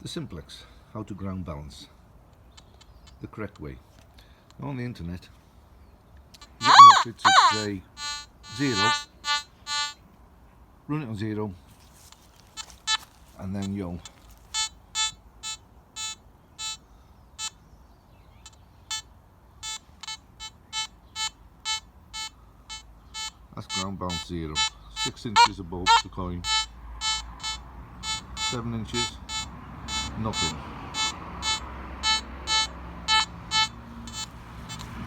The simplex, how to ground balance the correct way. On the internet, you get muppets that say 0, run it on 0, and then you'll that's ground balance 0, 6 inches above the coin, 7 inches, nothing.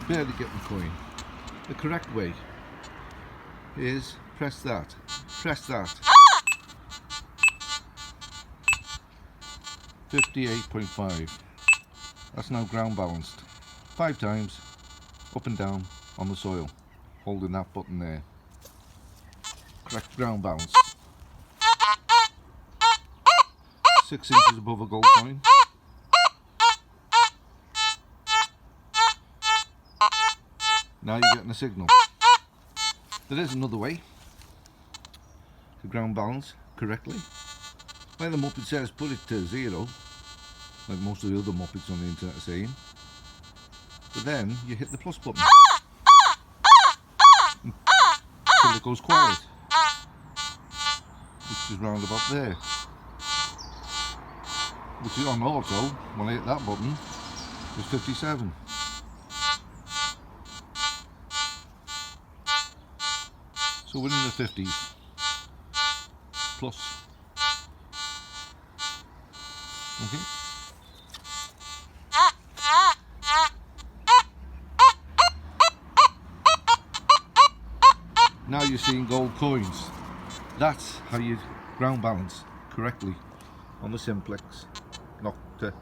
Barely getting the coin. The correct way is press that, 58.5. That's now ground balanced. 5 times up and down on the soil, holding that button there. Correct ground balance. 6 inches above a gold coin. Now you're getting a signal. There is another way to ground balance correctly. When the Muppet says put it to 0, like most of the other Muppets on the internet are saying, but then you hit the plus button until it goes quiet, which is round about there, which is on auto. When I hit that button, it's 57. So we're in the 50s plus. Okay. Now you're seeing gold coins. That's how you ground balance correctly on the simplex nokta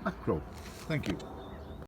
macro. Thank you.